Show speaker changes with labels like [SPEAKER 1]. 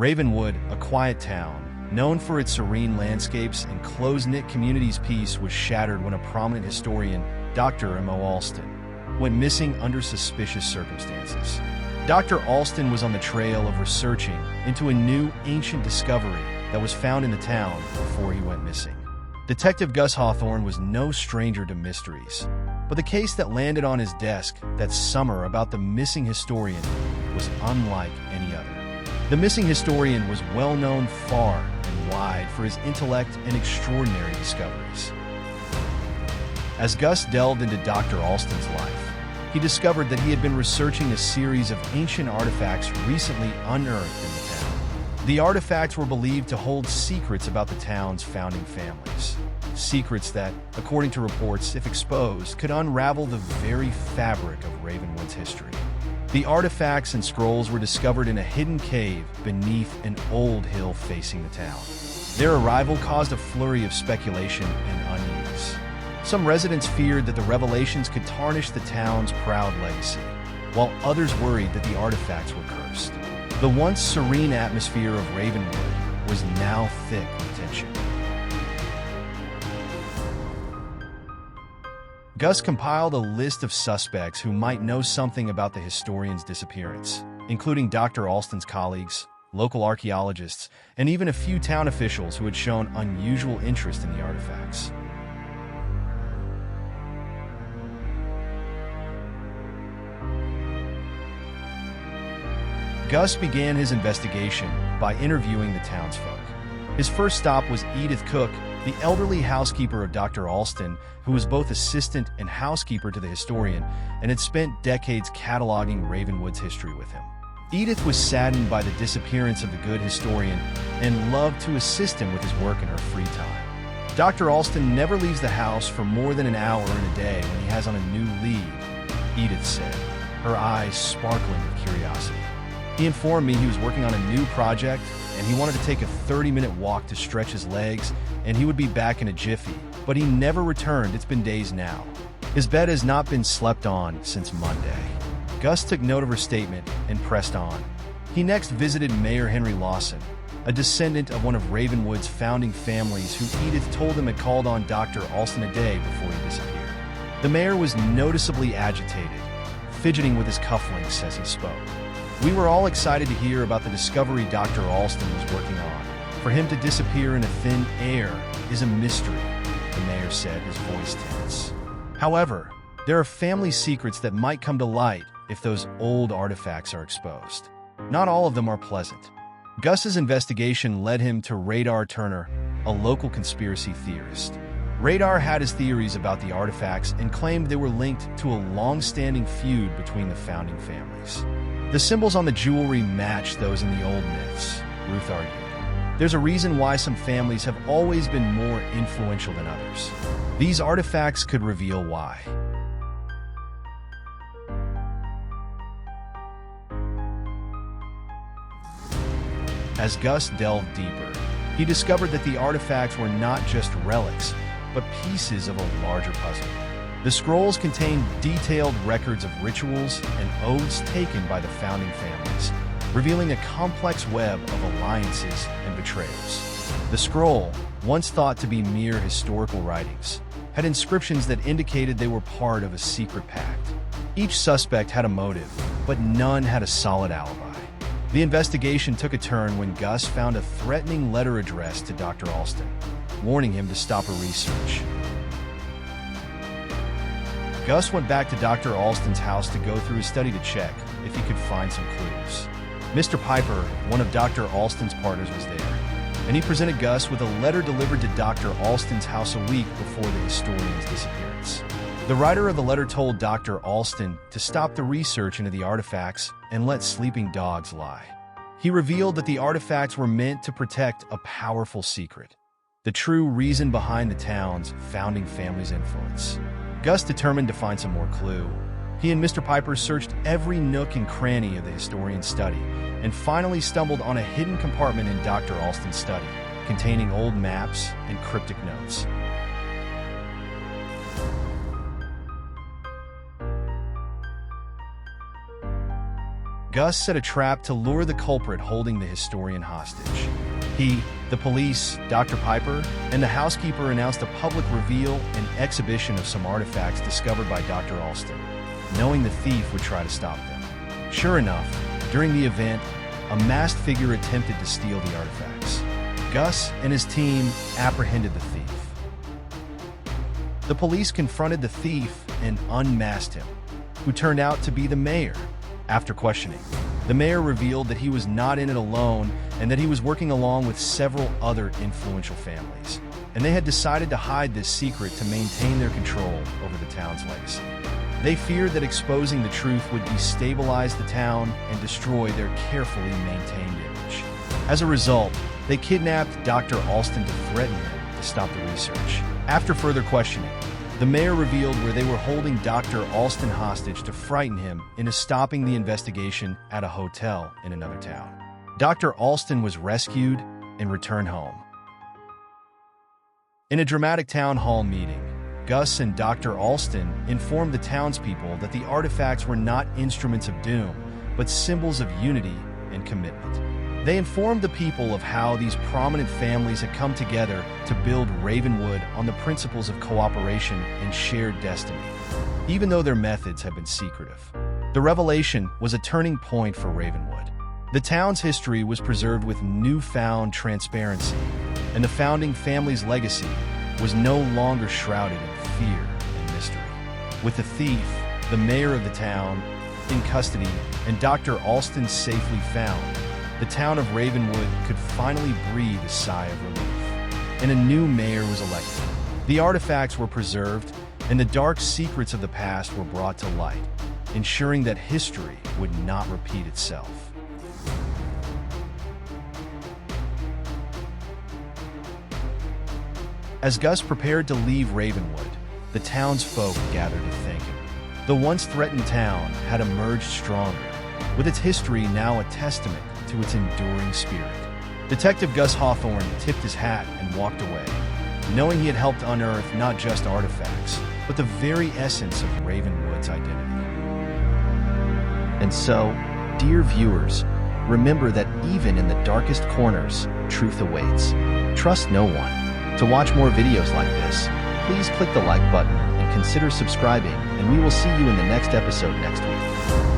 [SPEAKER 1] Ravenwood, a quiet town, known for its serene landscapes and close-knit community's peace, was shattered when a prominent historian, Dr. M.O. Alston, went missing under suspicious circumstances. Dr. Alston was on the trail of researching into a new, ancient discovery that was found in the town before he went missing. Detective Gus Hawthorne was no stranger to mysteries, but the case that landed on his desk that summer about the missing historian was unlike any other. The missing historian was well known far and wide for his intellect and extraordinary discoveries. As Gus delved into Dr. Alston's life, he discovered that he had been researching a series of ancient artifacts recently unearthed in the town. The artifacts were believed to hold secrets about the town's founding families. Secrets that, according to reports, if exposed, could unravel the very fabric of Ravenwood's history. The artifacts and scrolls were discovered in a hidden cave beneath an old hill facing the town. Their arrival caused a flurry of speculation and unease. Some residents feared that the revelations could tarnish the town's proud legacy, while others worried that the artifacts were cursed. The once serene atmosphere of Ravenwood was now thick with tension. Gus compiled a list of suspects who might know something about the historian's disappearance, including Dr. Alston's colleagues, local archaeologists, and even a few town officials who had shown unusual interest in the artifacts. Gus began his investigation by interviewing the townsfolk. His first stop was Edith Cook, the elderly housekeeper of Dr. Alston, who was both assistant and housekeeper to the historian and had spent decades cataloging Ravenwood's history with him. Edith was saddened by the disappearance of the good historian and loved to assist him with his work in her free time. Dr. Alston never leaves the house for more than an hour in a day when he has on a new lead, Edith said, her eyes sparkling with curiosity. He informed me he was working on a new project and he wanted to take a 30-minute walk to stretch his legs, and he would be back in a jiffy, but he never returned. It's been days now. His bed has not been slept on since Monday. Gus took note of her statement and pressed on. He next visited Mayor Henry Lawson, a descendant of one of Ravenwood's founding families who Edith told him had called on Dr. Alston a day before he disappeared. The mayor was noticeably agitated, fidgeting with his cufflinks as he spoke. We were all excited to hear about the discovery Dr. Alston was working on. For him to disappear in a thin air is a mystery, the mayor said, his voice tense. However, there are family secrets that might come to light if those old artifacts are exposed. Not all of them are pleasant. Gus's investigation led him to Radar Turner, a local conspiracy theorist. Radar had his theories about the artifacts and claimed they were linked to a long-standing feud between the founding families. The symbols on the jewelry match those in the old myths, Ruth argued. There's a reason why some families have always been more influential than others. These artifacts could reveal why. As Gus delved deeper, he discovered that the artifacts were not just relics, but pieces of a larger puzzle. The scrolls contained detailed records of rituals and oaths taken by the founding families, revealing a complex web of alliances and betrayals. The scroll, once thought to be mere historical writings, had inscriptions that indicated they were part of a secret pact. Each suspect had a motive, but none had a solid alibi. The investigation took a turn when Gus found a threatening letter addressed to Dr. Alston, warning him to stop her research. Gus went back to Dr. Alston's house to go through his study to check if he could find some clues. Mr. Piper, one of Dr. Alston's partners, was there, and he presented Gus with a letter delivered to Dr. Alston's house a week before the historian's disappearance. The writer of the letter told Dr. Alston to stop the research into the artifacts and let sleeping dogs lie. He revealed that the artifacts were meant to protect a powerful secret, the true reason behind the town's founding family's influence. Gus determined to find some more clue. He and Mr. Piper searched every nook and cranny of the historian's study and finally stumbled on a hidden compartment in Dr. Alston's study, containing old maps and cryptic notes. Gus set a trap to lure the culprit holding the historian hostage. He, the police, Dr. Piper, and the housekeeper announced a public reveal and exhibition of some artifacts discovered by Dr. Alston, knowing the thief would try to stop them. Sure enough, during the event, a masked figure attempted to steal the artifacts. Gus and his team apprehended the thief. The police confronted the thief and unmasked him, who turned out to be the mayor. After questioning, the mayor revealed that he was not in it alone and that he was working along with several other influential families, and they had decided to hide this secret to maintain their control over the town's legacy. They feared that exposing the truth would destabilize the town and destroy their carefully maintained image. As a result, they kidnapped Dr. Alston to threaten him to stop the research. After further questioning, the mayor revealed where they were holding Dr. Alston hostage to frighten him into stopping the investigation at a hotel in another town. Dr. Alston was rescued and returned home. In a dramatic town hall meeting, Gus and Dr. Alston informed the townspeople that the artifacts were not instruments of doom, but symbols of unity and commitment. They informed the people of how these prominent families had come together to build Ravenwood on the principles of cooperation and shared destiny, even though their methods had been secretive. The revelation was a turning point for Ravenwood. The town's history was preserved with newfound transparency, and the founding family's legacy was no longer shrouded in fear and mystery. With the thief, the mayor of the town, in custody, and Dr. Alston safely found, the town of Ravenwood could finally breathe a sigh of relief, and a new mayor was elected. The artifacts were preserved, and the dark secrets of the past were brought to light, ensuring that history would not repeat itself. As Gus prepared to leave Ravenwood, the townsfolk gathered to thank him. The once threatened town had emerged stronger, with its history now a testament to its enduring spirit. Detective Gus Hawthorne tipped his hat and walked away, knowing he had helped unearth not just artifacts, but the very essence of Ravenwood's identity. And so, dear viewers, remember that even in the darkest corners, truth awaits. Trust no one. To watch more videos like this, please click the like button and consider subscribing, and we will see you in the next episode next week.